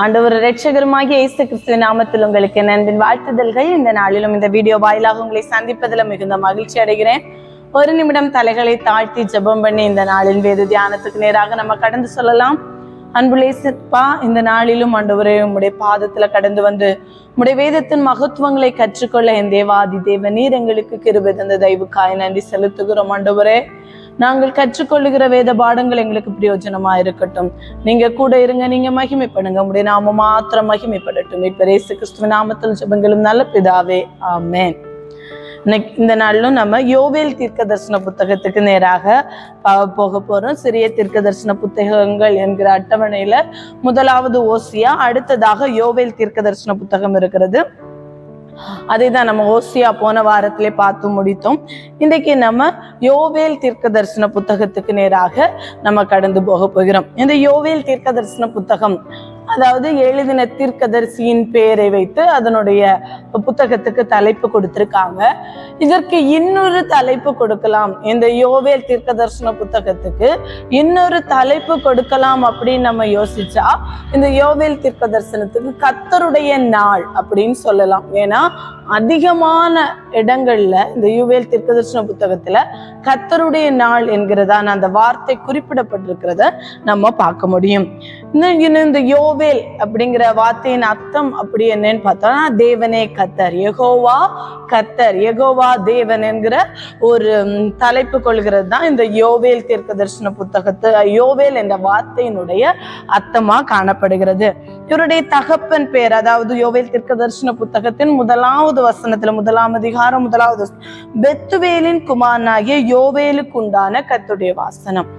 ஆண்டவர் இரட்சகருமாகிய இயேசு கிறிஸ்துவின் நாமத்தில் உங்களுக்கு என் அன்பின் வாழ்த்துதல்கள். இந்த நாளிலும் இந்த வீடியோ வாயிலாக உங்களை சந்திப்பதில் மிகுந்த மகிழ்ச்சி அடைகிறேன். ஒரு நிமிடம் தலைகளை தாழ்த்தி ஜெபம் பண்ணி இந்த நாளின் வேத தியானத்துக்கு நேராக நம்ம கடந்து சொல்லலாம். அன்புலே சிற்பா, இந்த நாளிலும் ஆண்டவரே உம்முடைய பாதத்துல கடந்து வந்து உம்முடைய வேதத்தின் மகத்துவங்களை கற்றுக்கொள்ள என் தேவாதி தேவ நீர் எங்களுக்கு கிருபை தந்த தயவுக்காய் நன்றி செலுத்துகிறோம். ஆண்டவரே, நாங்கள் கற்றுக்கொள்ளுகிற வேத பாடங்கள் எங்களுக்கு பிரயோஜனமா இருக்கட்டும். நீங்க கூட இருங்க, நீங்க மகிமைப்படுங்க. உடைய நாம மாத்திரம் மகிமைப்படட்டும். இப்ப இயேசு கிறிஸ்துவின் நாமத்தில் ஜெபங்களும் நல்ல பிதாவே, ஆமென். இந்த நாளிலும் நம்ம யோவேல் தீர்க்க தரிசன புத்தகத்துக்கு நேராக போக போறோம். சிறிய தீர்க்க தரிசன புத்தகங்கள் என்கிற அட்டவணையில முதலாவது ஓசியா, அடுத்ததாக யோவேல் தீர்க்க தரிசன புத்தகம் இருக்கிறது. அதை தான் நம்ம ஓசியா போன வாரத்திலே பார்த்து முடித்தோம். இன்றைக்கு நம்ம யோவேல் தீர்க்க தரிசன புத்தகத்துக்கு நேராக நம்ம கடந்து போக போகிறோம். இந்த யோவேல் தீர்க்க தரிசன புத்தகம், அதாவது எழுதின தீர்க்கதரிசியின் பெயரை வைத்து அதனுடைய புத்தகத்துக்கு தலைப்பு கொடுத்திருக்காங்க. இதற்கு இன்னொரு தலைப்பு கொடுக்கலாம். இந்த யோவேல் தீர்க்க தரிசன புத்தகத்துக்கு இன்னொரு தலைப்பு கொடுக்கலாம் அப்படின்னு நம்ம யோசிச்சா, இந்த யோவேல் தீர்க்க தரிசனத்துக்கு கர்த்தருடைய நாள் அப்படின்னு சொல்லலாம். ஏன்னா அதிகமான இடங்கள்ல இந்த யோவேல் தீர்க்க தரிசன புத்தகத்துல கர்த்தருடைய நாள் என்கிறதான அந்த வார்த்தை குறிப்பிடப்பட்டிருக்கிறத நம்ம பார்க்க முடியும். இந்த யோவேல் அப்படிங்கிற வார்த்தையின் அர்த்தம் அப்படி என்னன்னு பார்த்தோம்னா, தேவனே கர்த்தர், யெகோவா கர்த்தர், யெகோவா தேவன் என்கிற ஒரு தலைப்பு கொள்கிறது தான் இந்த யோவேல் தீர்க்க தரிசன புத்தகத்து யோவேல் என்ற வார்த்தையினுடைய அர்த்தமா காணப்படுகிறது. இவருடைய தகப்பன் பேர், அதாவது யோவேல் தீர்க்க தரிசன புத்தகத்தின் முதலாவது வசனத்துல, முதலாம் அதிகாரம் முதலாவது பெத்துவேலின் குமாரனாகிய யோவேலுக்கு உண்டான கர்த்தருடைய வாசனம்.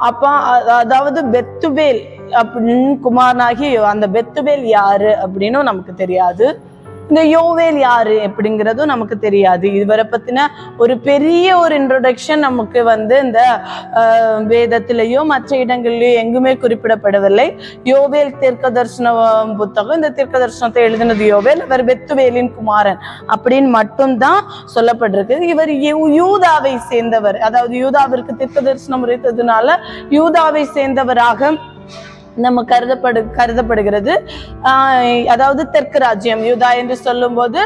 அப்ப அதாவது பெத்துவேல் அப்படின்னு குமாரனாகி, அந்த பெத்துவேல் யாரு அப்படின்னு நமக்கு தெரியாது. இந்த யோவேல் யாரு அப்படிங்கிறதும் நமக்கு தெரியாது. இவரை பத்தின ஒரு பெரிய ஒரு இன்ட்ரோடக்ஷன் நமக்கு இந்த வேதத்திலேயோ மற்ற இடங்கள்லயோ எங்குமே குறிப்பிடப்படவில்லை. யோவேல் தீர்க்க தரிசன புத்தகம், இந்த தீர்க்க தரிசனத்தை எழுதினது யோவேல், இவர் பெத்துவேலின் குமாரன் அப்படின்னு மட்டும்தான் சொல்லப்பட்டிருக்கு. இவர் யூதாவை சேர்ந்தவர், அதாவது யூதாவிற்கு தீர்க்க தரிசனம் உரைத்ததுனால யூதாவை சேர்ந்தவராக நம்ம கருதப்படுகிறது. அதாவது தெற்கு ராஜ்யம் யூதா என்று சொல்லும் போது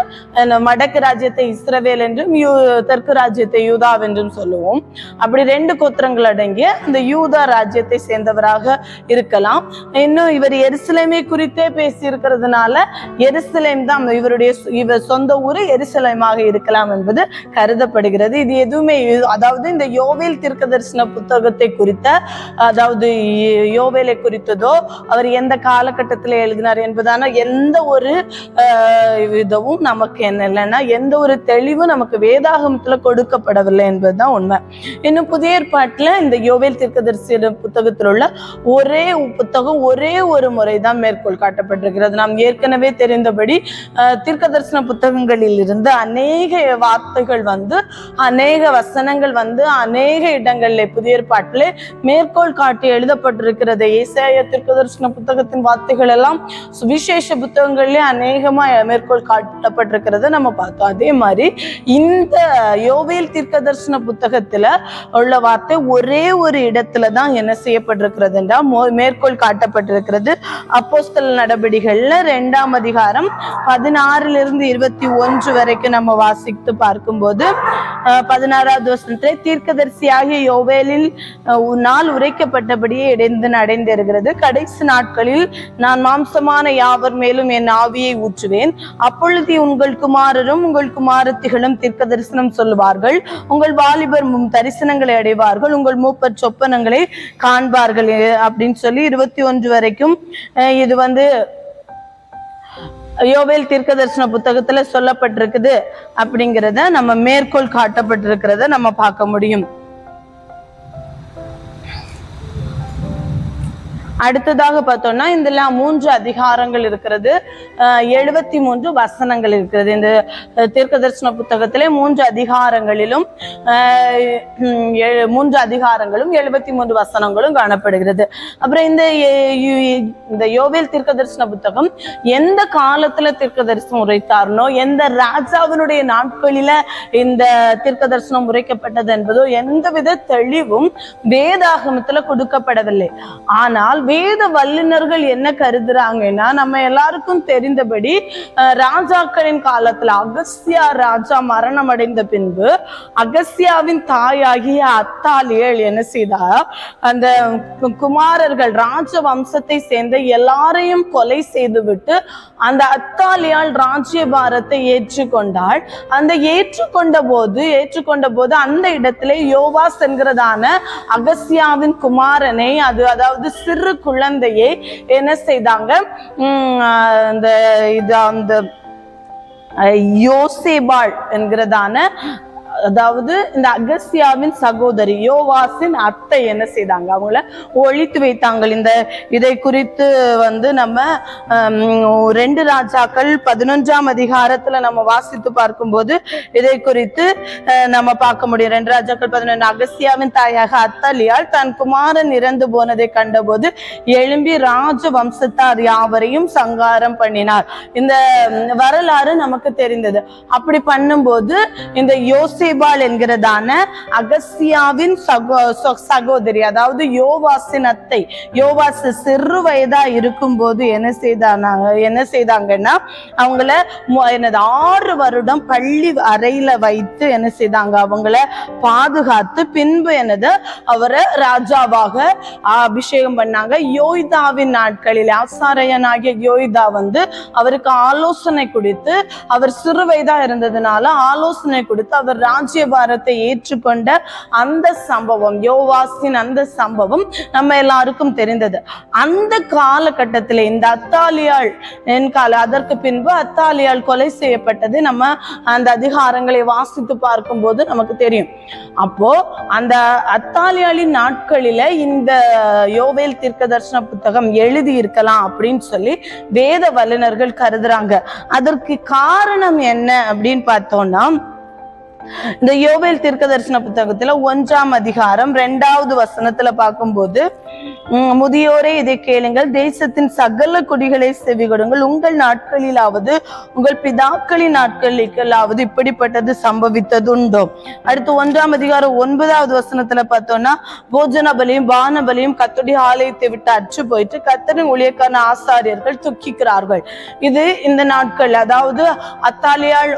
வடக்கு ராஜ்யத்தை இஸ்ரவேல் என்றும் தெற்கு ராஜ்யத்தை யூதா என்றும் சொல்லுவோம். அப்படி ரெண்டு கோத்திரங்கள் அடங்கிய இந்த யூதா ராஜ்யத்தை சேர்ந்தவராக இருக்கலாம். இன்னும் இவர் எருசலேமை குறித்தே பேசி இருக்கிறதுனால எருசலேம் தான் இவர் சொந்த ஊரு எருசலேமாக இருக்கலாம் என்பது கருதப்படுகிறது. இது எதுவுமே, அதாவது இந்த யோவேல் தீர்க்க தரிசன புத்தகத்தை குறித்த, அதாவது யோவேலை குறித்தது அவர் எந்த காலகட்டத்தில் எழுதினார் என்பதான எந்த ஒரு விதமும் நமக்கு என்ன இல்லைன்னா, எந்த ஒரு தெளிவும் நமக்கு வேதாகமத்துல கொடுக்கப்படவில்லை என்பதுதான் உண்மை. இன்னும் புதிய ஏற்பாட்டுல இந்த யோவேல் தீர்க்கதரிசி புத்தகத்தில் உள்ள ஒரே புத்தகம் ஒரே ஒரு முறைதான் மேற்கோள் காட்டப்பட்டிருக்கிறது. நாம் ஏற்கனவே தெரிந்தபடி தீர்க்க தரிசன புத்தகங்களில் இருந்து அநேக வார்த்தைகள் அநேக வசனங்கள் அநேக இடங்கள்ல புதிய ஏற்பாட்டிலே மேற்கோள் காட்டி எழுதப்பட்டிருக்கிறது. ஏசாயா தீர்க்க தரிசன புத்தகத்தின் வார்த்தைகள் எல்லாம் சுவிசேஷ புத்தகங்கள்லயே அநேகமா மேற்கோள் காட்டப்பட்டிருக்கிறத நம்ம பார்த்தோம். அதே மாதிரி இந்த யோவேல் தீர்க்க தரிசன புத்தகத்துல உள்ள வார்த்தை ஒரே ஒரு இடத்துலதான் என்ன செய்யப்பட்டிருக்கிறது என்றால் மேற்கோள் காட்டப்பட்டிருக்கிறது. அப்போஸ்தலர் நடபடிகள்ல 2ஆம் அதிகாரம் 16 - 21 வரைக்கும் நம்ம வாசித்து பார்க்கும்போது 16வது வசனத்திலே தீர்க்கதரிசியாகிய யோவேலில் நாள் உரைக்கப்பட்டபடியே அடைந்திருக்கிறது. கடைசி நாட்களில் நான் மாம்சமான யாவர் மேலும் என் ஆவியை ஊற்றுவேன். அப்பொழுது உங்கள் குமாரரும் உங்கள் குமாரத்திகளும் தீர்க்க தரிசனம் சொல்லுவார்கள். உங்கள் வாலிபர் தரிசனங்களை அடைவார்கள். உங்கள் மூப்பர் சொப்பனங்களை காண்பார்கள் அப்படின்னு சொல்லி 21 வரைக்கும் இது யோவேல் தீர்க்க தரிசன புத்தகத்துல சொல்லப்பட்டிருக்குது. அப்படிங்கிறத நம்ம மேற்கோள் காட்டப்பட்டிருக்கிறத நம்ம பார்க்க முடியும். அடுத்ததாக பார்த்தோம்னா இதுல 3 அதிகாரங்கள் இருக்கிறது, 73 வசனங்கள் இருக்கிறது. இந்த தீர்க்க தரிசன புத்தகத்திலே 3 அதிகாரங்களிலும் 73 வசனங்களும் காணப்படுகிறது. அப்புறம் இந்த யோவேல் தீர்க்க தரிசன புத்தகம் எந்த காலத்துல தீர்க்க தரிசனம் உரைத்தார்னோ, எந்த ராஜாவினுடைய நாட்களில இந்த தீர்க்க தரிசனம் உரைக்கப்பட்டது என்பதோ எந்தவித தெளிவும் வேதாகமத்துல கொடுக்கப்படவில்லை. ஆனால் வேத வல்லுநர்கள் என்ன கருதுறாங்கன்னா, நம்ம எல்லாருக்கும் தெரிந்தபடி ராஜாக்களின் காலத்துல அகஸ்தியா ராஜா மரணம் அடைந்த பின்பு அகஸ்தியாவின் தாயாகிய அத்தாலியேல் என்ன செய்தா, அந்த குமாரர்கள் ராஜ வம்சத்தை சேர்ந்த எல்லாரையும் கொலை செய்துவிட்டு அந்த அத்தாலியால் ராஜ்யபாரத்தை ஏற்றுக்கொண்டாள். அந்த ஏற்றுக்கொண்ட போது அந்த இடத்திலே யோவாஸ் என்கிறதான அகஸ்தியாவின் குமாரனை, அதாவது சிறு குழந்தையை என்ன செய்தாங்க, அந்த யோசேபாள் என்கிறதான, அதாவது இந்த அகஸ்தியாவின் சகோதரி யோவாசின் அத்தை என்ன செய்தாங்க, அவங்கள ஒழித்து வைத்தாங்க. இதை குறித்து நம்ம 2 ராஜாக்கள் 11ஆம் அதிகாரத்துல நம்ம வாசித்து பார்க்கும்போது இதை குறித்து நம்ம பார்க்க முடியும். 2 ராஜாக்கள் 11. அகஸ்தியாவின் தாயாக அத்தாலியால் தன் குமாரன் இறந்து போனதை கண்டபோது எழும்பி ராஜ வம்சத்தார் யாவரையும் சங்காரம் பண்ணினார். இந்த வரலாறு நமக்கு தெரிந்தது. அப்படி பண்ணும்போது இந்த யோசேபாள் என்கிறதான அகஸ்தியாவின் சகோதரி, அதாவது யோவாசின் அத்தை, யோவாஸ் சிறு வயதா இருக்கும் போது என்ன செய்தாங்கன்னா அவங்கள 6 வருடம் பள்ளி அறையில வைத்து என்ன செய்தாங்க, அவங்கள பாதுகாத்து பின்பு அவரை ராஜாவாக அபிஷேகம் பண்ணாங்க. யோய்தாவின் நாட்களில் ஆசாரியனாகிய யோய்தா அவருக்கு ஆலோசனை கொடுத்து, அவர் சிறு வயதா இருந்ததுனால ஆலோசனை கொடுத்து அவர் ராஜ்யபாரத்தை ஏற்றுக்கொண்ட அந்த சம்பவம், யோவாசின் அந்த சம்பவம் நம்ம எல்லாருக்கும் தெரிந்தது. அந்த காலகட்டத்தில் இந்த அத்தாலியாள் அதற்கு பின்பு அத்தாலியாள் கொலை செய்யப்பட்டது நம்ம அந்த அதிகாரங்களை வாசித்து பார்க்கும் போது நமக்கு தெரியும். அப்போ அந்த அத்தாலியாளின் நாட்களில இந்த யோவேல் தீர்க்கதரிசன புத்தகம் எழுதி இருக்கலாம் அப்படின்னு சொல்லி வேத வல்லுநர்கள் கருதுறாங்க. அதற்கு காரணம் என்ன அப்படின்னு பார்த்தோம்னா, இந்த யோவேல் தீர்க்கதரிசன புத்தகத்துல 1ஆம் அதிகாரம் 2வது வசனத்துல பார்க்கும்போது, முதியோரே இதை கேளுங்கள், தேசத்தின் சகல குடிகளை செவி கொடுங்கள், உங்கள் நாட்களிலாவது உங்கள் பிதாக்களின் நாட்களிலாவது இப்படிப்பட்டது சம்பவித்ததுண்டோ. அடுத்து 1ஆம் அதிகாரம் 9வது வசனத்துல பார்த்தோம்னா, போஜன பலியும் பான பலியும் கர்த்தருடைய ஆலயத்தை விட்டு அற்று போயிட்டு கர்த்தரின் ஊழியக்கான ஆசாரியர்கள் துக்கிக்கிறார்கள். இது இந்த நாட்கள், அதாவது அத்தாலியாள்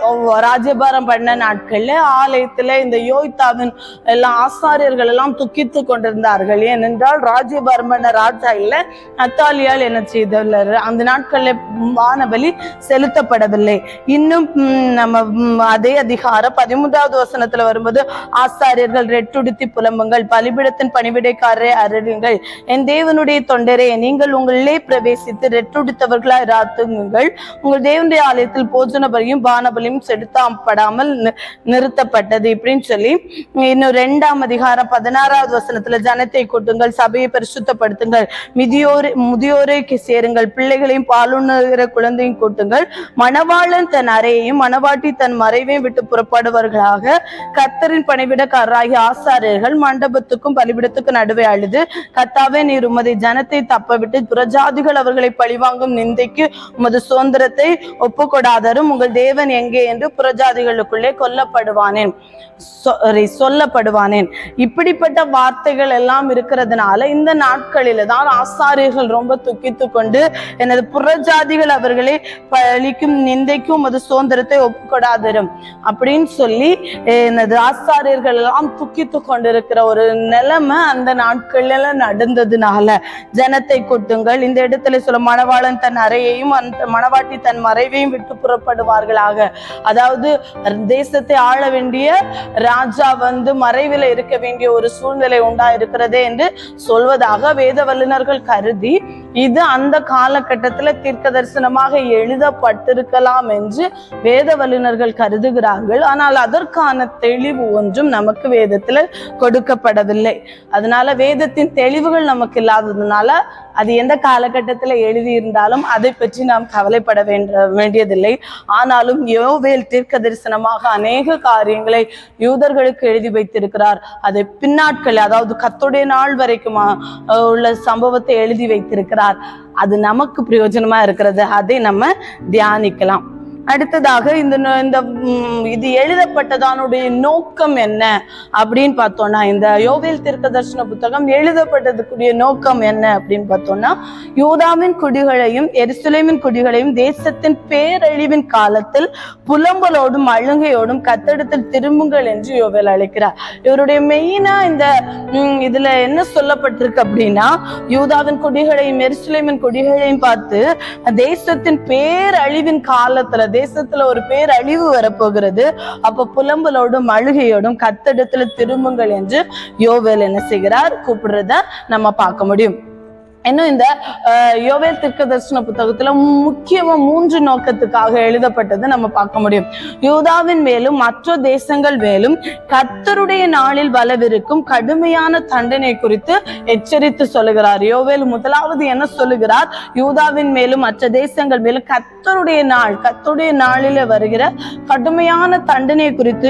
ராஜ்யபாரம் பண்ண நாட்கள்ல ஆலயத்துல இந்த யோய்தாவின் எல்லா ஆசாரியர்கள் எல்லாம் துக்கித்து கொண்டிருந்தார்கள். ஏனென்றால் ராஜ்யபாரம் பண்ண ராஜா இல்ல, அத்தாலியால் என்ன செய்தல அந்த நாட்கள்ல வானபலி செலுத்தப்படவில்லை. இன்னும் நம்ம அதே அதிகாரம் 13வது வசனத்துல வரும்போது, ஆசாரியர்கள் ரெட்டுடுத்தி புலம்புங்கள், பலிபீடத்தின் பணிவிடைக்காரரை அருளுங்கள், என் தேவனுடைய தொண்டரே நீங்கள் உங்களிலே பிரவேசித்து ரெட்டுடுத்தவர்களாய் ராத்துங்கள், உங்கள் தேவனுடைய ஆலயத்தில் போஜன பலியும் பானபலியும் செலுத்தப்படாமல் நிறுத்தப்பட்டது இப்படின்னு சொல்லி இன்னும் 2ஆம் அதிகாரம் 16வது வசனத்துல, ஜனத்தை கூட்டுங்கள், சபையை பரிசுத்தப்படுத்துங்கள், முதியோரை சேருங்கள், பிள்ளைகளையும் பாலுண்ணுகிற குழந்தையும் கூட்டுங்கள், மணவாளன் தன் அறையையும் மணவாட்டி தன் மறைவையும் விட்டு புறப்படுவார்களாக, கர்த்தரின் பணிவிடக்காரராகிய ஆசாரியர்கள் மண்டபத்துக்கும் பலிபிடத்துக்கும் நடுவே அழுது, கர்த்தாவே நீர் உமது ஜனத்தை தப்பவிட்டு புறஜாதிகள் அவர்களை பழிவாங்கும் நிந்தைக்கு உமது சுதந்திரத்தை ஒப்புக்கொடாதரும் உங்கள் தேவன் எங்கே என்று புறஜாதிகளுக்குள்ளே சொல்லப்படுவானேன். இப்படிப்பட்ட வார்த்தைகள் எல்லாம் இருக்கிறதுனால இந்த நாட்களில தான் ஆசாரியர்கள் ரொம்ப துக்கித்து கொண்டு, எனது புறஜாதிகள் அவர்களை பழிக்கும் நிந்தைக்கும் அது சுதந்திரத்தை ஒப்புக்கொடாதரும் அப்படின்னு சொல்லி எனது ஆசாரியர்கள் எல்லாம் துக்கித்து கொண்டிருக்கிற ஒரு நிலைமை அந்த நாட்களில நடந்ததுனால, ஜனத்தை கூட்டுங்கள், இந்த இடத்துல சொல்ல மணவாளன் தன் அறையையும் அந்த மணவாட்டி தன் மறைவையும் விட்டு புறப்படுவார்களாக, அதாவது தேசத்தை ஆள வேண்டிய ராஜா மறைவில் இருக்க வேண்டிய ஒரு சூழ்நிலை உண்டா இருக்கிறதே என்று சொல்வதாக வேத வல்லுநர்கள் கருதி, இது அந்த காலகட்டத்துல தீர்க்க தரிசனமாக எழுதப்பட்டிருக்கலாம் என்று வேத வல்லுநர்கள் கருதுகிறார்கள். ஆனால் அதற்கான தெளிவு ஒன்றும் நமக்கு வேதத்துல கொடுக்கப்படவில்லை. அதனால வேதத்தின் தெளிவுகள் நமக்கு இல்லாததுனால அது எந்த காலகட்டத்துல எழுதியிருந்தாலும் அதை பற்றி நாம் கவலைப்பட வேண்டியதில்லை. ஆனாலும் யோவேல் தீர்க்க தரிசனமாக அநேக காரியங்களை யூதர்களுக்கு எழுதி வைத்திருக்கிறார். அதை பின்னாட்கள், அதாவது கர்த்தருடைய நாள் வரைக்கும் உள்ள சம்பவத்தை எழுதி வைத்திருக்கிறார். அது நமக்கு பிரயோஜனமா இருக்கிறது. அதை நம்ம தியானிக்கலாம். அடுத்ததாக இது எழுதப்பட்டதானுடைய நோக்கம் என்ன அப்படின்னு பார்த்தோம்னா, இந்த யோவேல் தீர்க்கதரிசன புத்தகம் எழுதப்பட்டதுக்குரிய நோக்கம் என்ன அப்படின்னு பார்த்தோம்னா, யூதாவின் குடிகளையும் எருசலேமின் குடிகளையும் தேசத்தின் பேரழிவின் காலத்தில் புலம்பலோடும் அழுகையோடும் கத்தெடுத்தில் திரும்புங்கள் என்று யோவேல் அழைக்கிறார். இவருடைய மெயினா இந்த இதுல என்ன சொல்லப்பட்டிருக்கு அப்படின்னா, யூதாவின் குடிகளையும் எருசலேமின் குடிகளையும் பார்த்து தேசத்தின் பேரழிவின் காலத்துல, தேசத்துல ஒரு பேரழிவு வரப்போகிறது, அப்ப புலம்பலோடும் அழுகையோடும் கத்தெடுத்துல திரும்புங்கள் என்று யோவேல் என்ன செய்கிறார், கூப்பிடுறத நம்ம பார்க்க முடியும். இன்னும் இந்த யோவேல் தீர்க்கதரிசன புத்தகத்துல முக்கியமா 3 நோக்கத்துக்காக எழுதப்பட்டது நம்ம பார்க்க முடியும். யூதாவின் மேலும் மற்ற தேசங்கள் மேலும் கர்த்தருடைய நாளில் வரவிருக்கும் கடுமையான தண்டனை குறித்து எச்சரித்து சொல்லுகிறார். யோவேல் முதலாவது என்ன சொல்லுகிறார், யூதாவின் மேலும் மற்ற தேசங்கள் மேலும் கர்த்தருடைய நாளில வருகிற கடுமையான தண்டனை குறித்து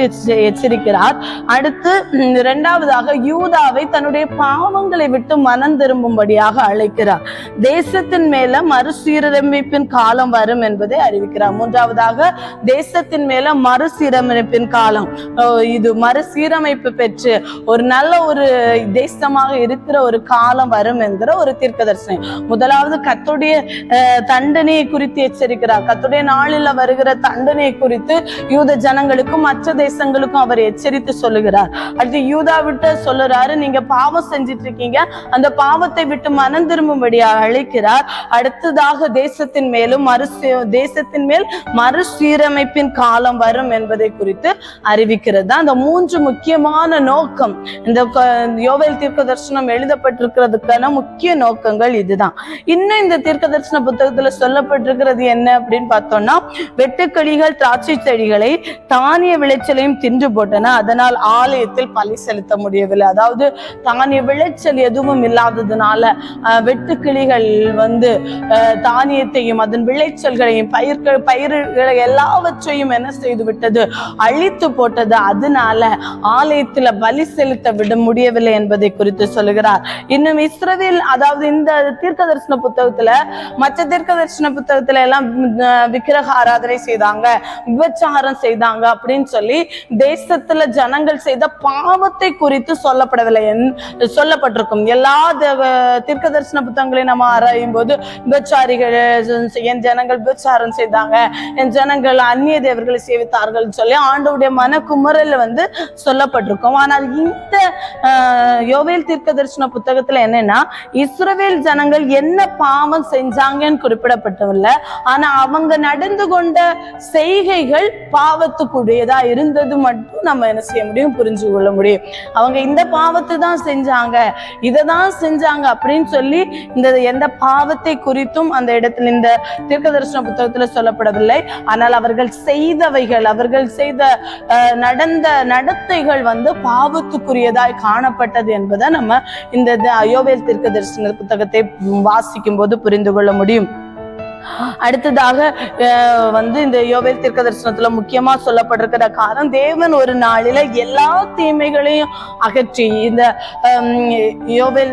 எச்சரிக்கிறார். அடுத்து 2வதாக யூதாவை தன்னுடைய பாவங்களை விட்டு மனம் திரும்பும்படியாக அழைக்கிறார். தேசத்தின் மேல மறுசீரமைப்பின் காலம் வரும் என்பதை அறிவிக்கிறார். 3வதாக தேசத்தின் மேல மறுசீரமைப்பின் காலம், இது மறுசீரமைப்பு பெற்று ஒரு நல்ல ஒரு தேசமாக இருக்கிற ஒரு காலம் வரும் என்கிற ஒரு தீர்க்கதரிசனம். முதலாவது கர்த்தருடைய தண்டனையை குறித்து எச்சரிக்கிறார். கர்த்தருடைய நாளில் வருகிற தண்டனை குறித்து யூத ஜனங்களுக்கும் மற்ற தேசங்களுக்கும் அவர் எச்சரித்து சொல்லுகிறார். அடுத்து யூதா விட்டு சொல்லுறாரு, நீங்க பாவம் செஞ்சிட்டு இருக்கீங்க, அந்த பாவத்தை விட்டு மனம் திரும்பும்படியாக அழைக்கிறார். அடுத்ததாக தேசத்தின் மேல் மறுசீரமைப்பின் காலம் வரும் என்பதை குறித்து அறிவிக்கிறது. அந்த 3 முக்கியமான நோக்கம் இந்த யோவேல் தீர்க்க தரிசனம் எழுதப்பட்டிருக்கிறதுக்கான முக்கிய நோக்கங்கள் இதுதான். இன்னும் இந்த தீர்க்க தரிசன புத்தகத்துல சொல்லப்பட்டிருக்கிறது என்ன அப்படின்னு பார்த்தோம்னா, வெட்டுக்கிளிகள் திராட்சை செடிகளை தானிய விளைச்சலையும் தின்று போட்டன, அதனால் ஆலயத்தில் பலி செலுத்த முடியவில்லை. அதாவது தானிய விளைச்சல் எதுவும் இல்லாததுனால வெட்டுக்கிளிகள் தானியத்தையும் அதன் விளைச்சல்களையும் பயிர்களை எல்லாவற்றையும் என்ன செய்து விட்டது, அழித்து போட்டது. அதனால ஆலயத்துல பலி செலுத்த விட முடியவில்லை என்பதை குறித்து சொல்லுகிறார். இன்னும் இஸ்ரவேல், அதாவது இந்த தீர்க்க தரிசன புத்தகத்துல, மற்ற தீர்க்க தரிசன புத்தகத்துல எல்லாம் விக்கிரக ஆராதனை செய்தாங்க, விபச்சாரம் செய்தாங்க அப்படின்னு சொல்லி தேசத்துல ஜனங்கள் செய்த பாவத்தை குறித்து சொல்லப்பட்டிருக்கும். எல்லா தீர்க்க தரிசன புத்தகங்களை நம்ம ஆராயும் போது விபச்சாரிகள், என் ஜனங்கள் விபச்சாரம் செய்தாங்க, என் ஜனங்கள் அந்நிய தேவர்களை சேவித்தார்கள் சொல்லி ஆண்டவருடைய மனக்குமரல் சொல்லப்பட்டிருக்கும். ஆனால் இந்த யோவேல் தீர்க்க தரிசன புத்தகத்துல என்னன்னா, இஸ்ரவேல் ஜனங்கள் என்ன பாவம் செஞ்சாங்கன்னு குறிப்பிடப்பட்டவில்லை, ஆனா அவங்க நடந்து கொண்ட செய்கைகள் பாவத்துக்குரியதா இருந்தது மட்டும் நம்ம என்ன செய்ய முடியும், புரிஞ்சு கொள்ள முடியும். அவங்க இந்த பாவத்தை தான் செஞ்சாங்க, இதைதான் செஞ்சாங்க அப்படின்னு சொல்லி இந்த எந்த பாவத்தை குறித்தும் அந்த இடத்துல இந்த தீர்க்க தரிசன புத்தகத்துல சொல்லப்படவில்லை. ஆனால் அவர்கள் செய்தவைகள், அவர்கள் செய்த நடந்த நடத்தைகள் பாவத்துக்குரியதாய் காணப்பட்டது என்பதை நம்ம இந்த யோவேல் தீர்க்க தரிசன புத்தகத்தை வாசிக்கும் போது புரிந்து கொள்ள முடியும். அடுத்ததாக இந்த யோவேல் தீர்க்க தரிசனத்துல முக்கியமா சொல்லப்பட்டிருக்கிற காரணம், தேவன் ஒரு நாளில எல்லா தீமைகளையும் அகற்றி, இந்த யோவேல்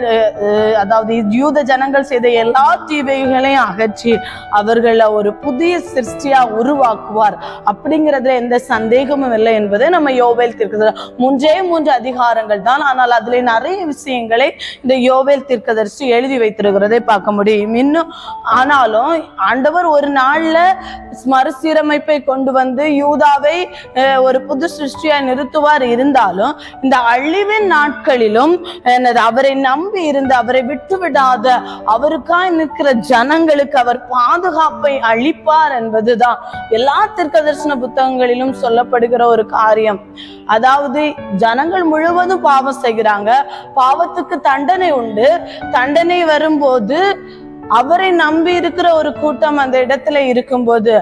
அதாவது யூத ஜனங்கள் செய்த எல்லா தீமைகளையும் அகற்றி அவர்களை ஒரு புதிய சிருஷ்டியா உருவாக்குவார் அப்படிங்கிறதுல எந்த சந்தேகமும் இல்லை என்பதை நம்ம யோவேல் தீர்க்க 3 அதிகாரங்கள் தான், ஆனால் அதுல நிறைய விஷயங்களை இந்த யோவேல் தீர்க்கதரிசி எழுதி வைத்திருக்கிறதை பார்க்க முடியும். இன்னும் ஆனாலும் ஆண்டவர் ஒரு நாள்ல மறுசீரமைப்பை கொண்டு யூதாவை ஒரு புது சிருஷ்டியா நிறுத்துவார். இருந்தாலும் இந்த அழிவின் நாட்களிலும் அவரை நம்பி இருந்து அவரை விட்டு விடாத அவருக்காய் நிற்கிற ஜனங்களுக்கு அவர் பாதுகாப்பை அளிப்பார் என்பதுதான் எல்லா தீர்க்க தரிசன புத்தகங்களிலும் சொல்லப்படுகிற ஒரு காரியம். அதாவது ஜனங்கள் முழுவதும் பாவம் செய்கிறாங்க, பாவத்துக்கு தண்டனை உண்டு. தண்டனை வரும்போது அவரை நம்பி இருக்கிற ஒரு கூட்டம் அந்த இடத்துல இருக்கும்போது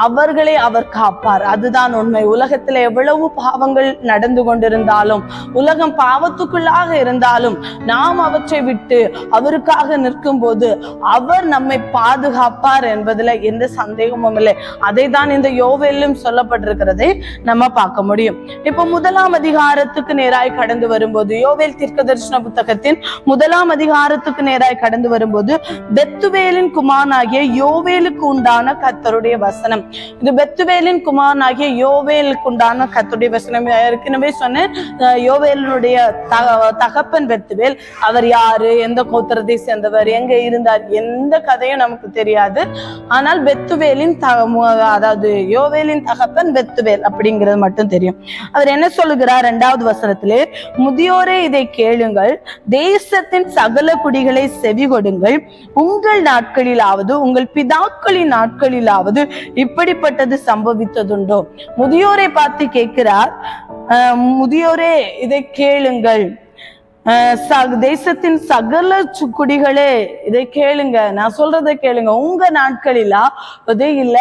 அவர்களை அவர் காப்பார். அதுதான் உண்மை. உலகத்துல எவ்வளவு பாவங்கள் நடந்து கொண்டிருந்தாலும், உலகம் பாவத்துக்குள்ளாக இருந்தாலும், நாம் அவற்றை விட்டு அவருக்காக நிற்கும் போது அவர் நம்மை பாதுகாப்பார் என்பதுல எந்த சந்தேகமும் இல்லை. அதை தான் இந்த யோவேலும் சொல்லப்பட்டிருக்கிறதை நம்ம பார்க்க முடியும். இப்போ 1ஆம் அதிகாரத்துக்கு நேராய் கடந்து வரும்போது, யோவேல் தீர்க்க தரிசன புத்தகத்தின் 1ஆம் அதிகாரத்துக்கு நேராய் கடந்து வரும்போது பெத்துவேலின் குமாரனாகிய யோவேலுக்கு உண்டான கர்த்தருடைய வசனம். இது பெத்துவேலின் குமாரனாகிய யோவேலுக்கு உண்டான கர்த்தருடைய வசனம். ஏற்கனவே சொன்னேன், யோவேலுடைய தகப்பன் பெத்துவேல். அவர் யாரு, எந்த கோத்திரத்தை சேர்ந்தவர், எங்க இருந்தார், எந்த கதையும் நமக்கு தெரியாது. ஆனால் பெத்துவேலின் அதாவது யோவேலின் தகப்பன் பெத்துவேல் அப்படிங்கிறது மட்டும் தெரியும். அவர் என்ன சொல்லுகிறார் 2வது வசனத்திலே, முதியோரே இதை கேளுங்கள், தேசத்தின் சகல குடிகளை செவி கொடுங்கள், உங்கள் நாட்களிலாவது உங்கள் பிதாக்களின் நாட்களிலாவது இப்படிப்பட்டது சம்பவித்ததுண்டோ? முதியோரை பார்த்து கேட்கிறார், முதியோரே இதை கேளுங்கள், தேசத்தின் சகல குடிகளே இதை கேளுங்க, நான் சொல்றதை கேளுங்க. உங்க நாட்களிலா அதே இல்ல,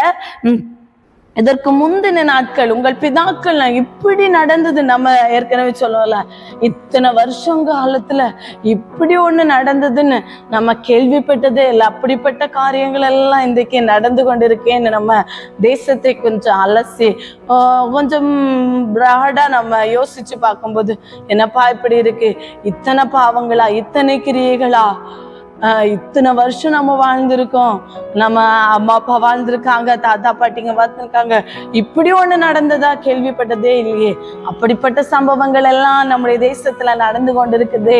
இதற்கு முந்தின நாட்கள் உங்கள் பிதாக்கள் இப்படி நடந்தது. நம்ம ஏற்கனவே சொல்லுவோம்ல, இத்தனை வருஷம் காலத்துல இப்படி ஒண்ணு நடந்ததுன்னு நம்ம கேள்விப்பட்டதே இல்லை. அப்படிப்பட்ட காரியங்கள் எல்லாம் இன்றைக்கு நடந்து கொண்டிருக்கேன்னு நம்ம தேசத்தை கொஞ்சம் அலசி கொஞ்சம் பிராடா நம்ம யோசிச்சு பார்க்கும்போது, என்னப்பா இப்படி இருக்கு, இத்தனை பாவங்களா, இத்தனை கிரியைகளா, இத்தனை வருஷம் நம்ம வாழ்ந்திருக்கோம், நம்ம அம்மா அப்பா வாழ்ந்திருக்காங்க, தாத்தா பாட்டிங்க வாழ்ந்திருக்காங்க, இப்படி ஒண்ணு நடந்ததா கேள்விப்பட்டதே இல்லையே. அப்படிப்பட்ட சம்பவங்கள் எல்லாம் நம்முடைய தேசத்துல நடந்து கொண்டிருக்குது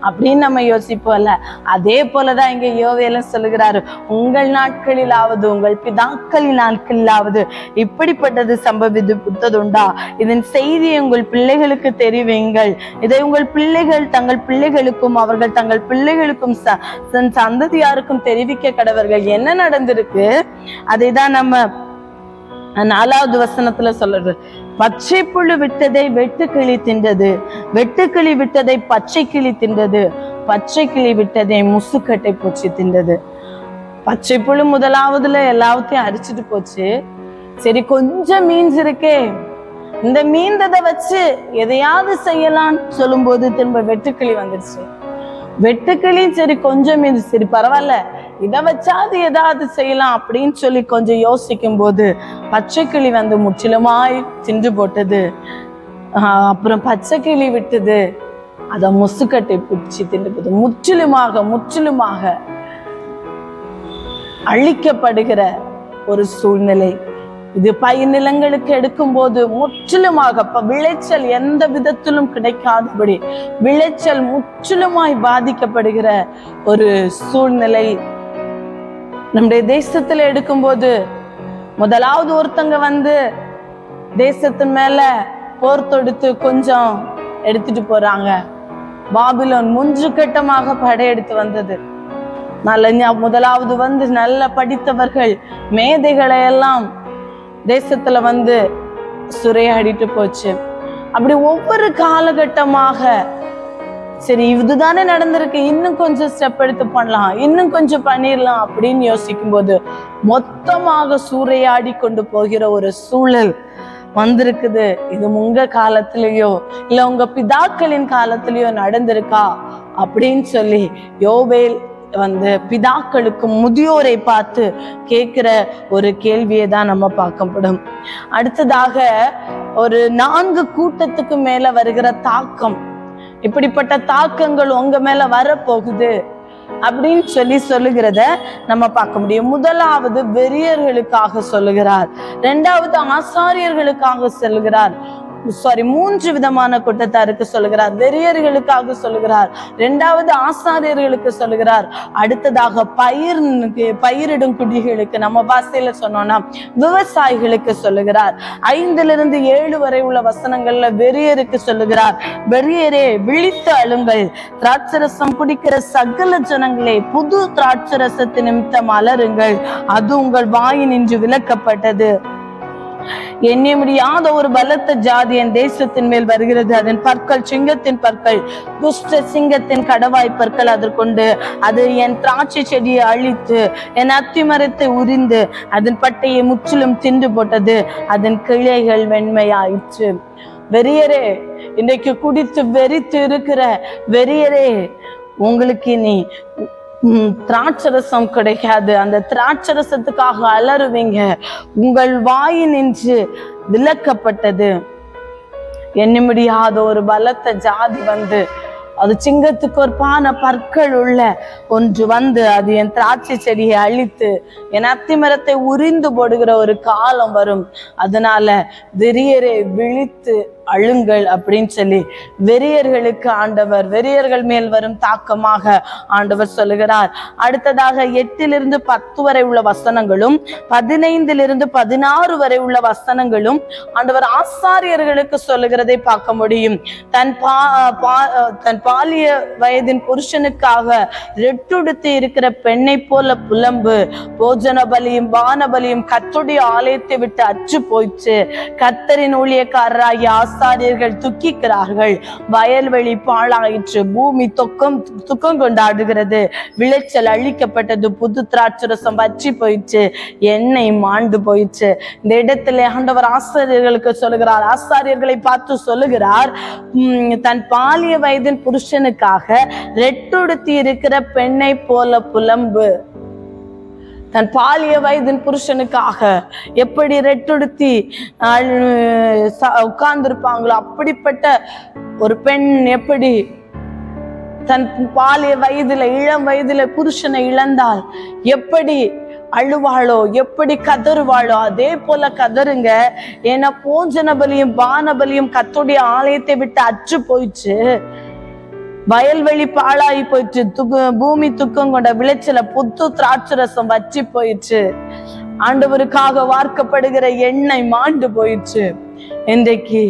அப்படின்னு நம்ம யோசிப்போம்ல. அதே போலதான் இங்க யோவேலும் சொல்லுகிறாரு, உங்கள் நாட்களிலாவது உங்கள் பிதாக்களின் நாட்களிலாவது இப்படிப்பட்டது சம்பவித்ததுண்டா? இதன் செய்தியை உங்கள் பிள்ளைகளுக்கு தெரிவிங்கள், இதை உங்கள் பிள்ளைகள் தங்கள் பிள்ளைகளுக்கும் அவர்கள் தங்கள் பிள்ளைகளுக்கும் சந்ததியாருக்கும் தெரிவிக்க கடவர்கள். என்ன நடந்திருக்கு அதைதான் நம்ம 4வது வசனத்துல சொல்றது. பச்சை புழு விட்டதை வெட்டுக்கிளி தின்றது, வெட்டுக்கிளி விட்டதை பச்சை கிளி தின்றது, பச்சை கிளி விட்டதை முசுக்கட்டை பூச்சி தின்றது. பச்சை புழு முதலாவதுல எல்லாத்தையும் அரிச்சிட்டு போச்சு. சரி, கொஞ்சம் மீன்ஸ் இருக்கே, இந்த மீந்ததை வச்சு எதையாவது செய்யலான்னு சொல்லும் போது திரும்ப வெட்டுக்கிளி வந்துருச்சு. வெட்டுக்கிளி சரி கொஞ்சம் மீது, சரி பரவாயில்ல, இதை வச்சாது ஏதாவது செய்யலாம் அப்படின்னு சொல்லி கொஞ்சம் யோசிக்கும் போது பச்சை கிளி வந்து முற்றிலுமாய் தின்று போட்டது. அப்புறம் பச்சை கிளி விட்டது, அத முசுக்கட்டை பிடிச்சி தின்று போது. முற்றிலுமாக அழிக்கப்படுகிற ஒரு சூழ்நிலை இது. பயிர் நிலங்களுக்கு எடுக்கும் போது முற்றிலுமாக விளைச்சல் எந்த விதத்திலும் கிடைக்காதபடி விளைச்சல் முற்றிலுமாய் பாதிக்கப்படுகிற ஒரு சூழ்நிலை நம்முடைய தேசத்துல எடுக்கும்போது, முதலாவது ஒருத்தங்க வந்து தேசத்தின் மேல போர் தொடுத்து கொஞ்சம் எடுத்துட்டு போறாங்க. பாபிலோன் முஞ்சு கட்டமாக படையெடுத்து வந்தது. முதலாவது வந்து நல்ல படித்தவர்கள் மேதைகளை எல்லாம் தேசத்துல வந்து சுரையாடிட்டு போச்சு. அப்படி ஒவ்வொரு காலகட்டமாக சரி இதுதானே நடந்திருக்கு, இன்னும் கொஞ்சம் ஸ்டெப் எடுத்து பண்ணலாம், இன்னும் கொஞ்சம் பண்ணிடலாம் அப்படின்னு யோசிக்கும் போது மொத்தமாக சூறையாடி கொண்டு போகிற ஒரு சூழல் வந்திருக்குது. இது உங்க காலத்திலயோ இல்ல உங்க பிதாக்களின் காலத்திலயோ நடந்திருக்கா அப்படின்னு சொல்லி யோவேல் வந்து பிதாக்களுக்கு முதியோரை பார்த்து கேட்கிற ஒரு கேள்வியை தான் நம்ம பார்க்கப்படும். அடுத்ததாக ஒரு 4 கூட்டத்துக்கு மேல வருகிற தாக்கம், இப்படிப்பட்ட தாக்கங்கள் உங்க மேல வரப்போகுது அப்படின்னு சொல்லுகிறத நம்ம பார்க்க முடியும். முதலாவது வெறியர்களுக்காக சொல்லுகிறார், 2வது ஆசாரியர்களுக்காக சொல்லுகிறார். 3 விதமான கூட்டத்தாருக்கு சொல்லுகிறார். வெறியர்களுக்காக சொல்லுகிறார், 2வது ஆசாரியர்களுக்கு சொல்லுகிறார், அடுத்ததாக பயிரிடும் குடிகளுக்கு, நம்ம பாஷையில சொன்னோம்னா விவசாயிகளுக்கு சொல்லுகிறார். 5 - 7 வரை உள்ள வசனங்கள்ல வெறியருக்கு சொல்லுகிறார், வெறியரே விழித்து அழுங்கள், திராட்சரசம் குடிக்கிற சகல ஜனங்களே புது திராட்சரசத்து நிமித்தம் அலறுங்கள், அது உங்கள் வாயினின்று விலக்கப்பட்டது. எண்ண முடியாத ஒரு பலத்த ஜாதி என் தேசத்தின் மேல் வருகிறது, அதன் பற்கள் சிங்கத்தின் பற்கள், துஷ்ட சிங்கத்தின் கடவாய் பற்கள் அதற்கொண்டு அது என் திராட்சை செடியை அழித்து என் அத்திமரத்தை உரிந்து அதன் பட்டையை முற்றிலும் தின்று போட்டது, அதன் கிளைகள் வெண்மையாயிற்று. வெறியரே, இன்றைக்கு குடித்து வெறித்து இருக்கிற வெறியரே, உங்களுக்கு இனி திராட்சரசம் கிடைக்காது. அந்த திராட்சரசத்துக்காக அலறுவீங்க, உங்கள் வாயினின்று விலக்கப்பட்டது. எண்ண முடியாத ஒரு பலத்த ஜாதி வந்து அது சிங்கத்துக்கு ஒரு பான பற்கள் உள்ள ஒன்று வந்து அது என் திராட்சை செடியை அழித்து என் அத்திமரத்தை உரிந்து போடுகிற ஒரு காலம் வரும். அதனால வெறியரை விழித்து அழுங்கள் அப்படின்னு சொல்லி வெறியர்களுக்கு ஆண்டவர், வெறியர்கள் மேல் வரும் தாக்கமாக ஆண்டவர் சொல்லுகிறார். அடுத்ததாக 8 10 வரை உள்ள வசனங்களும் 15 16 வரை உள்ள வசனங்களும் ஆண்டவர் ஆசாரியர்களுக்கு சொல்லுகிறதை பார்க்க முடியும். தன் பாலிய வயதின் புருஷனுக்காக ரெட்டுடுத்தி இருக்கிற பெண்ணை போல புலம்பு, போஜன பலியும் பான பலியும் கர்த்தருடைய ஆலயத்தை விட்டு அற்று போயிற்று. கர்த்தரின் ஊழியக்காரராகிய ஆசாரியர்கள் துக்கிக்கிறார்கள். வயல்வெளி பாழாயிற்று, பூமி துக்கம் கொண்டாடுகிறது, விளைச்சல் அழிக்கப்பட்டது, புது திராட்சரசம் வற்றி போயிற்று, எண்ணெய் மாண்டு போயிற்று. இந்த இடத்துல ஆண்டவர் ஆசாரியர்களுக்கு சொல்லுகிறார், ஆசாரியர்களை பார்த்து சொல்லுகிறார், தன் பாலிய வயதின் புருஷனுக்காக ரெட்டுடுத்தி இருக்கிற பெண்ணை போல புலம்பு. தன் பாலிய வயதின் புருஷனுக்காக எப்படி ரெட்டுடுத்தி உட்கார்ந்திருப்பாங்களோ அப்படிப்பட்ட ஒரு பெண் எப்படி தன் பாலிய வயதுல இளம் வயதுல புருஷனை இழந்தால் எப்படி அழுவாளோ, எப்படி கதறுவாளோ, அதே போல கதறுங்க. ஏன்னா போஜன பலியும் பான பலியும் கர்த்தருடைய ஆலயத்தை விட்டு அற்று போயிடுச்சு, வயல்வெளி பாழாகி போயிடுச்சு, பூமி துக்கம் கொண்ட விளைச்சல புத்து திராட்சரசம் வற்றி போயிடுச்சு, ஆண்டவருக்காக வார்க்கப்படுகிற எண்ணெய் மாண்டு போயிடுச்சு. இன்றைக்கு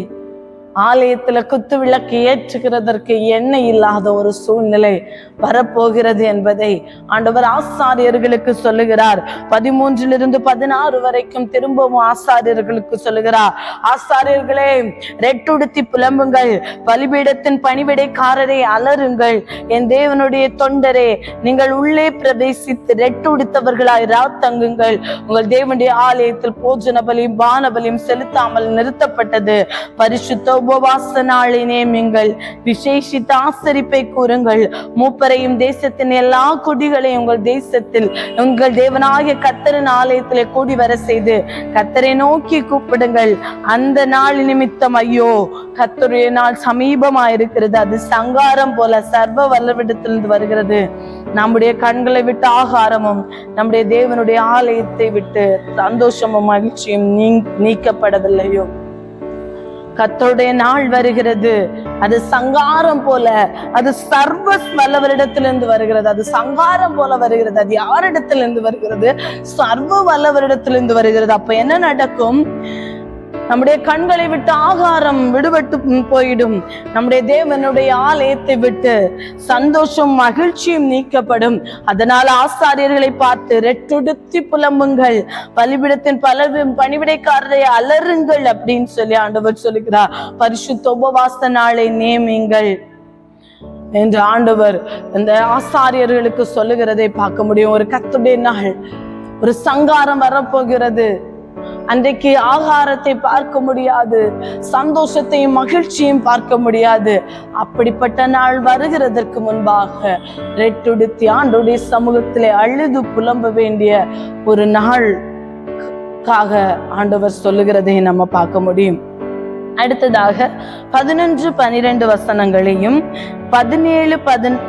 ஆலயத்துல குத்து விளக்கு ஏற்றுகிறதற்கு எண்ணெய் இல்லாத ஒரு சூழ்நிலை வரப்போகிறது என்பதை ஆண்டவர் ஆசாரியர்களுக்கு சொல்லுகிறார். 13 16 வரைக்கும் திரும்பவும் ஆசாரியர்களுக்கு சொல்லுகிறார், ஆசாரியர்களே ரெட்டுடுத்தி புலம்புங்கள், பலிபீடத்தின் பணிவிடைக்காரரை அலறுங்கள், என் தேவனுடைய தொண்டரே நீங்கள் உள்ளே பிரவேசித்து ரெட்டுடுத்தவர்களாய் ராத்தங்குங்கள். உங்கள் தேவனுடைய ஆலயத்தில் போஜன பலியும் பான பலியும் செலுத்தாமல் நிறுத்தப்பட்டது. பரிசுத்த உபவாச நாளை நேமிங்கள், விசேஷித்த ஆசரிப்பை கூறுங்கள். மூப்பரையும் தேசத்தின் எல்லா குடிகளையும் உங்கள் தேசத்தில் உங்கள் தேவனாகிய கர்த்தரின் ஆலயத்திலே கூடி வர செய்து கர்த்தரை நோக்கி கூப்பிடுங்கள். அந்த நாள் நிமித்தம் ஐயோ, கர்த்தருடைய நாள் சமீபமாயிருக்கிறது, அது சங்காரம் போல சர்வ வல்லவிடத்திலிருந்து வருகிறது. நம்முடைய கண்களை விட்டு ஆகாரமும் நம்முடைய தேவனுடைய ஆலயத்தை விட்டு சந்தோஷமும் மகிழ்ச்சியும் நீக்கப்படவில்லையோ? கர்த்தருடைய நாள் வருகிறது, அது சங்காரம் போல, அது சர்வ வல்லவரிடத்திலிருந்து வருகிறது, அது சங்காரம் போல வருகிறது. அது யாரிடத்திலிருந்து வருகிறது? சர்வ வல்லவரிடத்திலிருந்து வருகிறது. அப்ப என்ன நடக்கும்? நம்முடைய கண்களை விட்டு ஆகாரம் விடுபட்டு போயிடும். நம்முடைய தேவனுடைய ஆலயத்தை விட்டு சந்தோஷம் மகிழ்ச்சியும் நீக்கப்படும். அதனால ஆசாரியர்களை பார்த்து ரெட்டுடுத்தி புலம்புங்கள், பலிபீடத்தின் பணிவிடைக்காரரை அலறுங்கள் அப்படின்னு சொல்லி ஆண்டவர் சொல்லுகிறார். பரிசுத்த உபவாச நாளை நேமிங்கள் என்று ஆண்டவர் இந்த ஆசாரியர்களுக்கு சொல்லுகிறதை பார்க்க முடியும். ஒரு கர்த்தருடைய நாள், ஒரு சங்காரம் வரப்போகிறது. அன்றைக்கு ஆகாரத்தை பார்க்க முடியாது, சந்தோஷத்தையும் மகிழ்ச்சியும் பார்க்க முடியாது. அப்படிப்பட்ட நாள் வருகிறதற்கு முன்பாக ரெட்டுடுத்தி ஆண்டவருடைய சமூகத்திலே அழுது புலம்ப வேண்டிய ஒரு நாளுக்காக ஆண்டவர் சொல்லுகிறதை நம்ம பார்க்க முடியும். அடுத்ததாக 11 12 வசனங்களையும் 17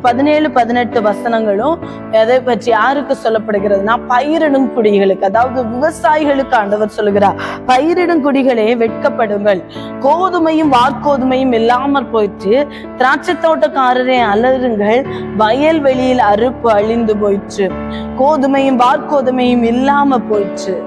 18 வசனங்களும் எதை பற்றி யாருக்கு சொல்லப்படுகிறதுனா பயிரிடும் குடிகளுக்கு, அதாவது விவசாயிகளுக்கு ஆண்டவர் சொல்லுகிறார், பயிரிடும் குடிகளே வெட்கப்படுங்கள், கோதுமையும் வார்கோதுமையும் இல்லாமற் போயிற்று, திராட்சை தோட்டக்காரரே அலறுங்கள், வயல்வெளியில் அறுப்பு அழிந்து போயிற்று, கோதுமையும் வார்கோதுமையும் இல்லாம போயிற்று,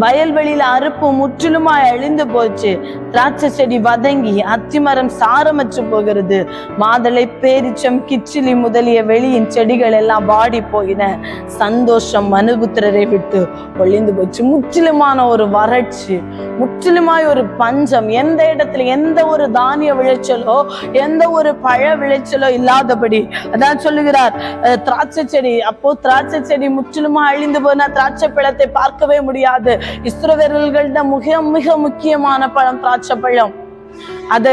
வயல்வெளியில அறுப்பு முற்றிலுமாய் அழிந்து போச்சு, திராட்சை செடி வதங்கி அத்திமரம் சாரமற்று போகிறது, மாதளை பேரிச்சம் கிச்சிலி முதலிய வெளியின் செடிகள் எல்லாம் வாடி போயின, சந்தோஷம் மனுபுத்திரரை விட்டு ஒழிந்து போச்சு. முற்றிலுமான ஒரு வறட்சி, முற்றிலுமாய் ஒரு பஞ்சம், எந்த இடத்துல எந்த ஒரு தானிய விளைச்சலோ எந்த ஒரு பழ விளைச்சலோ இல்லாதபடி. அதான் சொல்லுகிறார் திராட்சை செடி, அப்போ திராட்சை செடி முற்றிலுமா அழிந்து போனா திராட்சை பழத்தை பார்க்கவே முடியாது. இஸ்ரவேலர்கள்ட மிக முக்கியமான பழம் திராட்சை பழம். அதை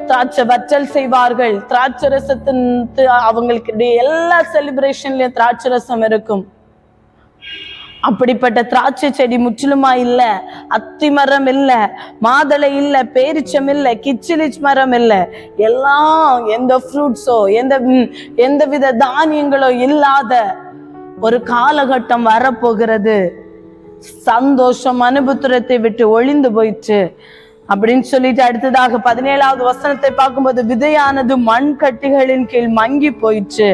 திராட்சை வற்றல் செய்வார்கள். திராட்சை ரசத்தின் அவங்களுக்கு எல்லா செலிப்ரேஷன்லயும் திராட்சை ரசம் இருக்கும். அப்படிப்பட்ட திராட்சை செடி முற்றிலுமா இல்ல, அத்தி மரம் இல்ல, மாதளை இல்ல, பேரிச்சம் இல்ல, கிச்சிலிச் மரம் இல்ல, எல்லாம் எந்த ஃப்ரூட்ஸோ எந்த வித தானியங்களோ இல்லாத ஒரு காலகட்டம் வரப்போகிறது. சந்தோஷம் அனுபுத்திரத்தை விட்டு ஒளிந்து போயிற்று அப்படின்னு சொல்லிட்டு அடுத்ததாக 17வது வசனத்தை பார்க்கும்போது, விதையானது மண் கட்டிகளின் கீழ் மங்கி போயிற்று,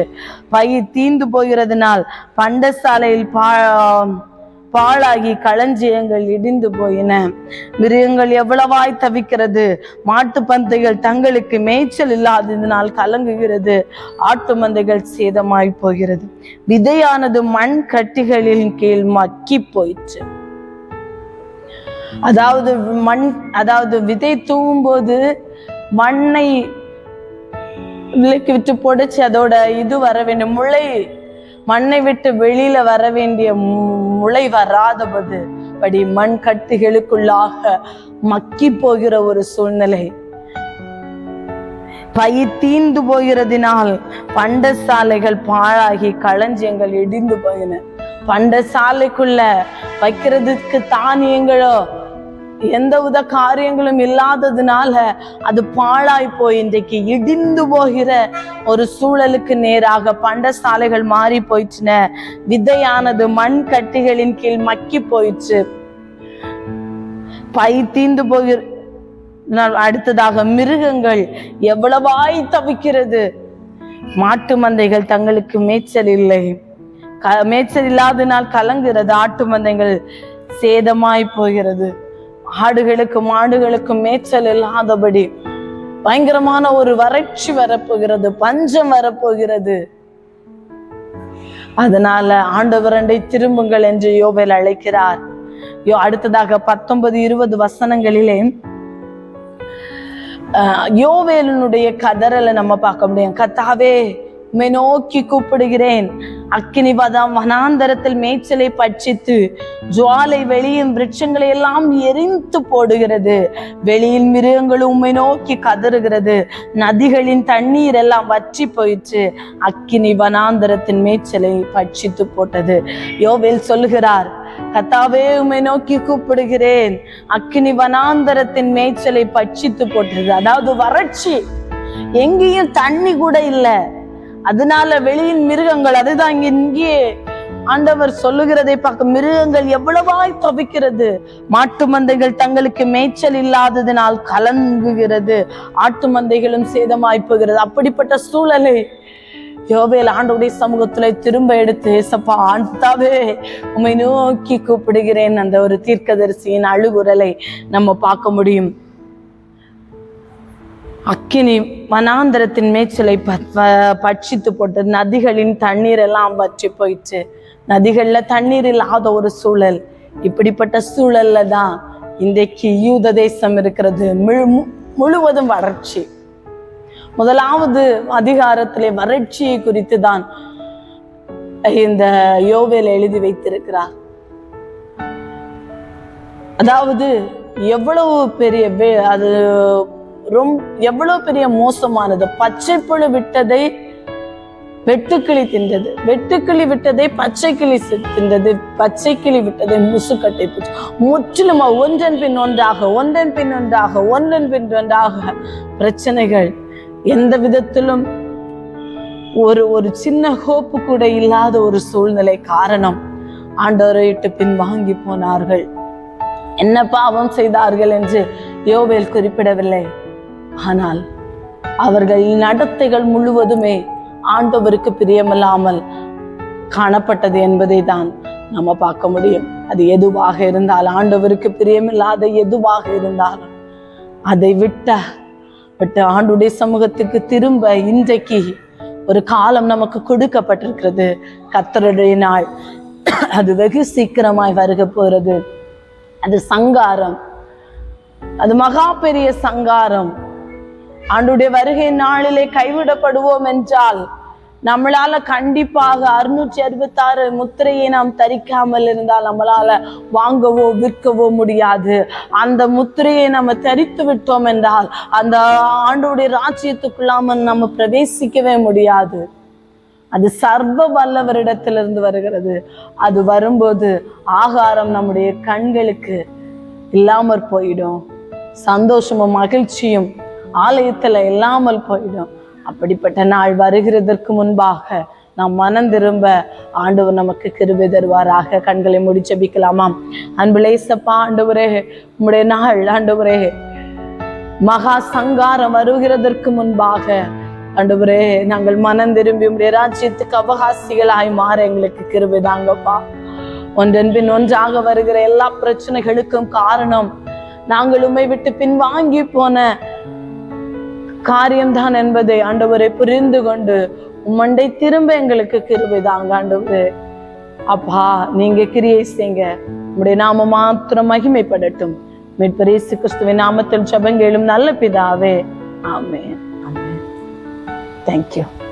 பயிர் தீந்து போகிறதுனால் பண்டசாலையில் பாழாகி களஞ்சியங்கள் இடிந்து போயின. மிருகங்கள் எவ்வளவாய் தவிக்கிறது, மாட்டு பந்தைகள் தங்களுக்கு மேய்ச்சல் இல்லாததினால் கலங்குகிறது, ஆட்டு மந்தைகள் சேதமாய் போகிறது. விதையானது மண் கட்டிகளின் கீழ் மக்கி போயிற்று. அதாவது விதை தூவும் போது மண்ணை விலக்கி விட்டு பொடிச்சு அதோட வர வேண்டிய முளை, மண்ணை விட்டு வெளியில வர வேண்டிய முளை வராதபடி மண் கட்டிகளுக்குள்ளாக மக்கி போகிற ஒரு சூழ்நிலை. பயிர் தீந்து போகிறதினால் பண்டசாலைகள் பாழாகி களஞ்சியங்கள் இடிந்து போயின. பண்டசாலைக்குள்ள வைக்கிறதுக்கு தானியங்களோ எந்த வித காரியங்களும் இல்லாததுனால அது பாழாய் போய் இன்றைக்கு இடிந்து போகிற ஒரு சூழலுக்கு நேராக பண்டசாலைகள் மாறி போயிடுச்சுன. விதையானது மண் கட்டிகளின் கீழ் மக்கி போயிடுச்சு, பயிர் தீந்து போகிற. அடுத்ததாக மிருகங்கள் எவ்வளவாய் தவிக்கிறது, மாட்டு மந்தைகள் தங்களுக்கு மேய்ச்சல் இல்லை, மேய்ச்சல் இல்லாதனால் கலங்குகிறது, ஆட்டு மந்தைகள் சேதமாய் போகிறது. ஆடுகளுக்கு மாடுகளுக்கு மேய்ச்சல் இல்லாதபடி பயங்கரமான ஒரு வறட்சி வரப்போகிறது, பஞ்சம் வரப்போகிறது. அதனால ஆண்டவரண்டை திரும்புங்கள் என்று யோவேல் அழைக்கிறார். அடுத்ததாக 19-20 வசனங்களிலே யோவேலனுடைய கதறலை நம்ம பார்க்க முடியும். கர்த்தாவே, உம்மை நோக்கி கூப்பிடுகிறேன், அக்கினி வனாந்தரத்தில் மேய்ச்சலை பட்சித்து ஜுவாலை வெளியின் விருட்சங்களை எல்லாம் எரிந்து போடுகிறது, வெளியில் மிருகங்களும் உம்மை நோக்கி கதறுகிறது, நதிகளின் தண்ணீர் எல்லாம் வற்றி போயிற்று, அக்கினி வனாந்தரத்தின் மேய்ச்சலை பட்சித்து போட்டது. யோவேல் சொல்லுகிறார், கர்த்தாவே, உம்மை நோக்கி கூப்பிடுகிறேன், அக்கினி வனாந்தரத்தின் மேய்ச்சலை பட்சித்து போட்டது. அதாவது வறட்சி, எங்கேயும் தண்ணி கூட இல்லை, அதனால வெளியின் மிருகங்கள், அதுதான் இங்கே ஆண்டவர் சொல்லுகிறதை பார்க்க, மிருகங்கள் எவ்வளவாய் தவிக்கிறது, மாட்டு மந்தைகள் தங்களுக்கு மேய்ச்சல் இல்லாததினால் கலங்குகிறது, ஆட்டு மந்தைகளும் சேதமாய் போகிறது. அப்படிப்பட்ட சூழலை யோவேல் ஆண்டவருடைய சமூகத்துல திரும்ப எடுத்து, ஏசப்பா ஆண்டாவே, உம்மை நோக்கி கூப்பிடுகிறேன், அந்த ஒரு தீர்க்கதரிசியின் அழுகுரலை நம்ம பார்க்க முடியும். அக்கினி வனாந்தரத்தின் மேய்ச்சலை பட்சித்து போட்டது, நதிகளின் தண்ணீர் எல்லாம் வற்றி போயிடுச்சு, நதிகள்ல தண்ணீர் இல்லாத ஒரு சூழல். இப்படிப்பட்ட சூழல்ல தான் இன்றைக்கு யூத தேசம் இருக்கிறது, முழுவதும் வறட்சி. முதலாவது அதிகாரத்திலே வறட்சியை குறித்து தான் இந்த யோவேல் எழுதி வைத்திருக்கிறார். அதாவது எவ்வளவு பெரிய அது எவ்வளவு பெரிய மோசமானது. பச்சை புழு விட்டதை வெட்டுக்கிளி தின்றது, வெட்டுக்கிளி விட்டதை பச்சை கிளி தின்றது, பச்சை கிளி விட்டதை முசுக்கட்டை பூச்சி. முற்றிலும் ஒன்றன் பின் ஒன்றாக பிரச்சனைகள். எந்த விதத்திலும் ஒரு சின்ன ஹோப்பு கூட இல்லாத ஒரு சூழ்நிலை. காரணம், ஆண்டவரை விட்டு பின் வாங்கி போனார்கள். என்ன பாவம் செய்தார்கள் என்று யோவேல் குறிப்பிடவில்லை, ஆனால் அவர்கள் நடத்தைகள் முழுவதுமே ஆண்டவருக்கு பிரியமில்லாமல் காணப்பட்டது என்பதை தான் நம்ம பார்க்க முடியும். அது எதுவாக இருந்தால், ஆண்டவருக்கு பிரியமில்லாத எதுவாக இருந்தாலும் அதை விட்டு ஆண்டுடைய சமூகத்துக்கு திரும்ப இன்றைக்கு ஒரு காலம் நமக்கு கொடுக்கப்பட்டிருக்கிறது. கர்த்தருடைய நாள் அது வெகு சீக்கிரமாய் வருக போகிறது. அது சங்காரம், அது மகா பெரிய சங்காரம். ஆண்டுடைய வருகை நாளிலே கைவிடப்படுவோம் என்றால் நம்மளால கண்டிப்பாக 666 முத்திரையை நாம் தரிக்காமல் இருந்தால் நம்மளால வாங்கவோ விற்கவோ முடியாது. அந்த முத்திரையை நம்ம தரித்து விட்டோம் என்றால் அந்த ஆண்டுடைய ராஜ்யத்துக்குள்ளாம நம்ம பிரவேசிக்கவே முடியாது. அது சர்வ வல்லவரிடத்திலிருந்து வருகிறது. அது வரும்போது ஆகாரம் நம்முடைய கண்களுக்கு இல்லாமற் போயிடும். சந்தோஷமும் மகிழ்ச்சியும் ஆலயத்துல இல்லாமல் போயிடும். அப்படிப்பட்ட நாள் வருகிறதற்கு முன்பாக நாம் மனம் திரும்ப ஆண்டவர் நமக்கு கிருபை தருவாராக. கண்களை மூடி ஜெபிக்கலாமாம். அன்புள்ள இயேசப்பா, ஆண்டவரே, உம்முடைய நாள் ஆண்டவரே மகா சங்காரம் வருகிறதற்கு முன்பாக ஆண்டவரே நாங்கள் மனம் திரும்பி உம்முடைய ராஜ்யத்துக்கு அவகாசிகளாய் மாற எங்களுக்கு கிருபை தாங்கப்பா. ஒன்றன் பின் ஒன்றாக வருகிற எல்லா பிரச்சனைகளுக்கும் காரணம் நாங்கள் உம்மை விட்டு பின்வாங்கி போன காரியம்தான் என்பதை ஆண்டவரை புரிந்து கொண்டு உம்மண்டை திரும்ப எங்களுக்கு கிருபை தாங்க ஆண்டவரே. அப்பா, நீங்க கிரியை செய்யுங்க. உம்முடைய நாம மாத்திரம் மகிமைப்படட்டும். மீட்பர் இயேசு கிறிஸ்துவின் நாமத்தில் ஜெபம் கேளும் நல்ல பிதாவே. ஆமென். ஆமென். Thank you.